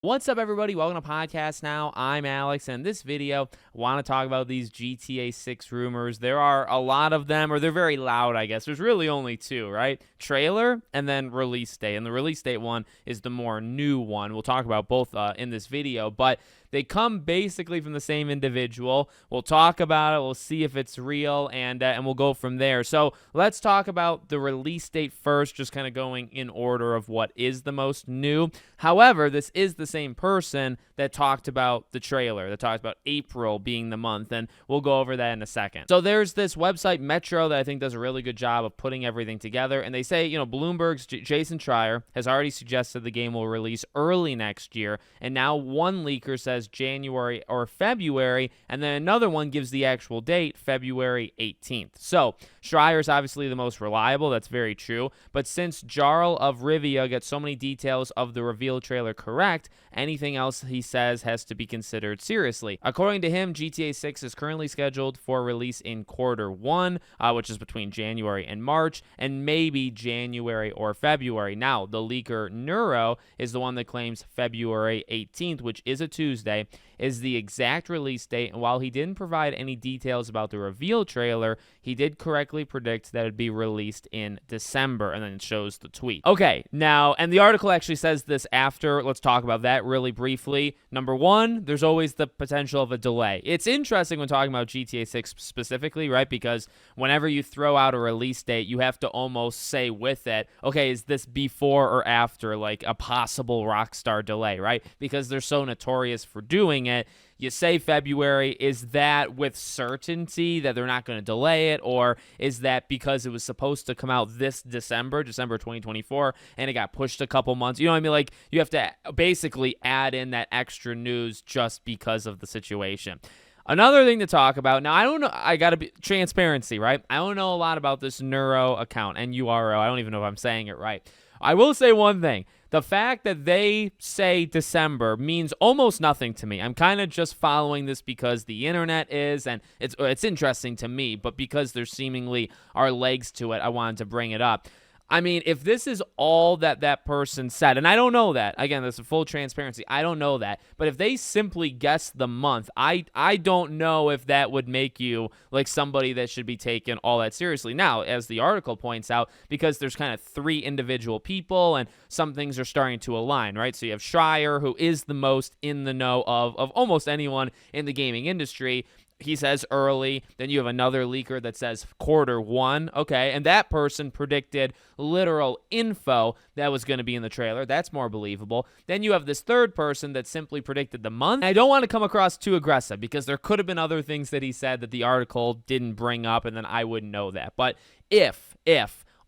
What's up, everybody? Welcome to Podcast Now. I'm Alex, and in this video, I want to talk about these GTA 6 rumors. There are a lot of them, or they're very loud, I guess. There's really only two, right? Trailer and then release date. And the release date one is the more new one. We'll talk about both in this video, but they come basically from the same individual. We'll talk about it. We'll see if it's real, and we'll go from there. So let's talk about the release date first, just kind of going in order of what is the most new. However, this is the same person that talked about the trailer, that talked about April being the month, and we'll go over that in a second. So there's this website, Metro, that I think does a really good job of putting everything together, and they say, Bloomberg's Jason Schreier has already suggested the game will release early next year, and now one leaker says January or February, and then another one gives the actual date, February 18th. So Schreier is obviously the most reliable. That's very true. But since Jarl of Rivia gets so many details of the reveal trailer correct, anything else he says has to be considered seriously. According to him, GTA 6 is currently scheduled for release in Q1, which is between January and March, and maybe January or February. Now, the leaker Neuro is the one that claims February 18th, which is a Tuesday, is the exact release date. And while he didn't provide any details about the reveal trailer, he did correctly predict that it'd be released in December, and then it shows the tweet. Okay, now, and the article actually says this after. Let's talk about that really briefly. Number one, there's always the potential of a delay. It's interesting when talking about GTA 6 specifically, right? Because whenever you throw out a release date, you have to almost say with it, okay, is this before or after like a possible Rockstar delay, right? Because they're so notorious for doing it. You say February, is that with certainty that they're not going to delay it, or is that because it was supposed to come out this December 2024, and it got pushed a couple months? You know what I mean? Like, you have to basically add in that extra news just because of the situation. Another thing to talk about, now I don't know, I got to be transparency, right? I don't know a lot about this Neuro account, N-U-R-O, I don't even know if I'm saying it right. I will say one thing. The fact that they say December means almost nothing to me. I'm kind of just following this because the internet is, and it's interesting to me, but because there seemingly are legs to it, I wanted to bring it up. I mean, if this is all that person said, and I don't know that, again, this is full transparency, I don't know that, but if they simply guess the month, I don't know if that would make you like somebody that should be taken all that seriously. Now, as the article points out, because there's kind of three individual people and some things are starting to align, right? So you have Schreier, who is the most in the know of almost anyone in the gaming industry. He says early. Then you have another leaker that says Q1. Okay, and that person predicted literal info that was going to be in the trailer. That's more believable. Then you have this third person that simply predicted the month. I don't want to come across too aggressive because there could have been other things that he said that the article didn't bring up, and then I wouldn't know that. But if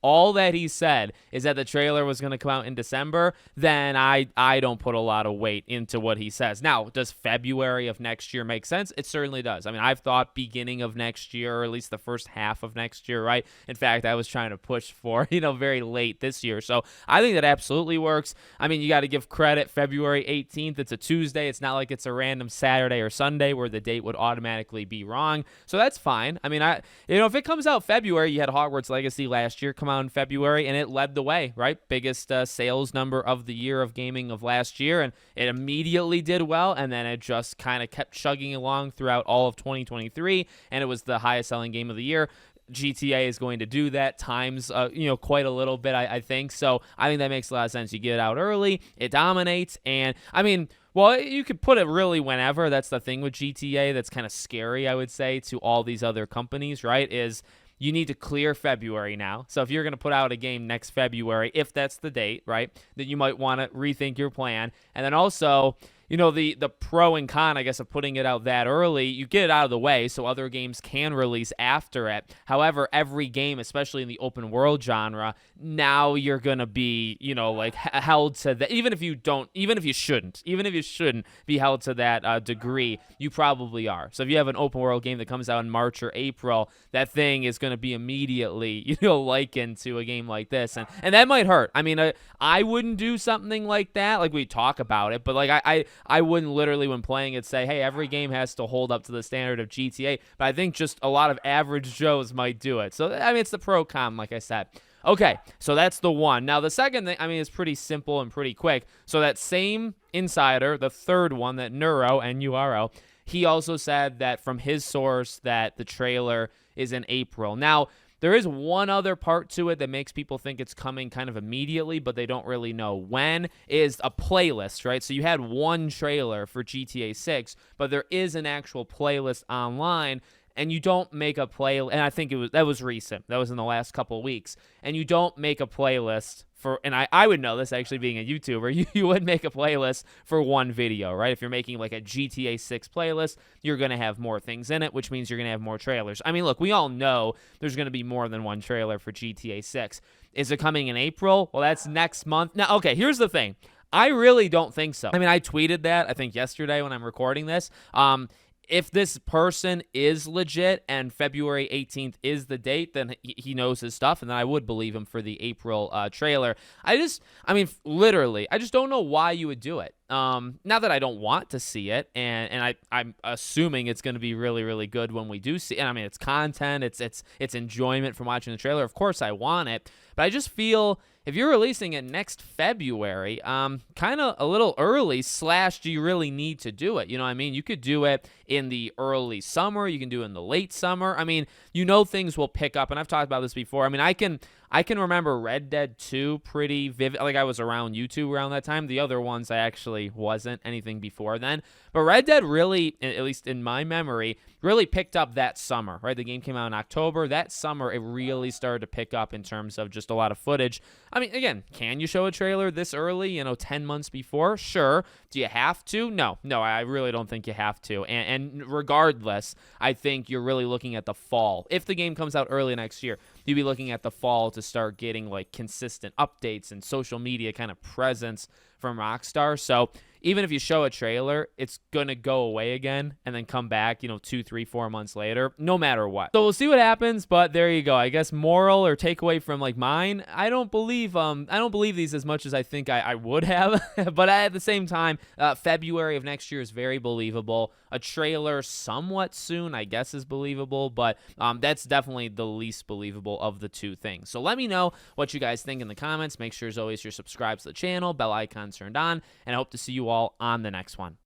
all that he said is that the trailer was going to come out in December, then I don't put a lot of weight into what he says. Now, does February of next year make sense? It certainly does. I mean, I've thought beginning of next year, or at least the first half of next year, right? In fact, I was trying to push for, very late this year. So I think that absolutely works. I mean, you got to give credit. February 18th, it's a Tuesday. It's not like it's a random Saturday or Sunday where the date would automatically be wrong. So that's fine. I mean, if it comes out February, you had Hogwarts Legacy last year come out in February, and it led the way, right? Biggest sales number of the year of gaming of last year, and it immediately did well, and then it just kind of kept chugging along throughout all of 2023, and it was the highest selling game of the year. GTA is going to do that times, quite a little bit, I think. So I think that makes a lot of sense. You get it out early, it dominates, and I mean, well, you could put it really whenever. That's the thing with GTA that's kind of scary, I would say, to all these other companies, right? Is you need to clear February now. So if you're going to put out a game next February, if that's the date, right, then you might want to rethink your plan. And then also, the pro and con, I guess, of putting it out that early, you get it out of the way so other games can release after it. However, every game, especially in the open world genre, now you're going to be, held to that. Even if you shouldn't be held to that degree, you probably are. So if you have an open world game that comes out in March or April, that thing is going to be immediately, likened to a game like this. And that might hurt. I mean, I wouldn't do something like that. Like, we talk about it, but like I wouldn't literally, when playing it, say, hey, every game has to hold up to the standard of GTA. But I think just a lot of average Joes might do it. So, I mean, it's the pro-con, like I said. Okay, so that's the one. Now, the second thing, I mean, it's pretty simple and pretty quick. So that same insider, the third one, that Nuro, N-U-R-O, he also said that from his source that the trailer is in April. Now, there is one other part to it that makes people think it's coming kind of immediately, but they don't really know when, is a playlist, right? So you had one trailer for GTA 6, but there is an actual playlist online, and you don't make a playlist, and I think that was recent. That was in the last couple of weeks. And you don't make a playlist for, and I would know this actually being a YouTuber, you would make a playlist for one video, right? If you're making like a GTA 6 playlist, you're going to have more things in it, which means you're going to have more trailers. I mean, look, we all know there's going to be more than one trailer for GTA 6. Is it coming in April? Well, that's next month. Now, okay, here's the thing. I really don't think so. I mean, I tweeted that, I think yesterday when I'm recording this. If this person is legit and February 18th is the date, then he knows his stuff, and then I would believe him for the April trailer. Literally, I just don't know why you would do it. Not that I don't want to see it, and I'm assuming it's going to be really, really good when we do see it. And I mean, it's content, it's enjoyment from watching the trailer. Of course, I want it, but I just feel if you're releasing it next February, kind of a little early, / do you really need to do it? You know what I mean? You could do it in the early summer. You can do it in the late summer. I mean, things will pick up, and I've talked about this before. I mean, I can remember Red Dead 2 pretty vivid. Like, I was around YouTube around that time. The other ones I actually wasn't, anything before then. But Red Dead really, at least in my memory, really picked up that summer, right? The game came out in October. That summer, it really started to pick up in terms of just a lot of footage. I mean, again, can you show a trailer this early, 10 months before? Sure. Do you have to? No, I really don't think you have to. And regardless, I think you're really looking at the fall. If the game comes out early next year, you'd be looking at the fall to start getting like consistent updates and social media kind of presence from Rockstar. So even if you show a trailer, it's going to go away again and then come back, 2, 3, 4 months later, no matter what. So we'll see what happens, but there you go. I guess moral or takeaway from like mine, I don't believe these as much as I think I would have, but at the same time, February of next year is very believable. A trailer somewhat soon, I guess, is believable, but that's definitely the least believable of the two things. So let me know what you guys think in the comments. Make sure, as always, you're subscribed to the channel, bell icon turned on, and I hope to see you all on the next one.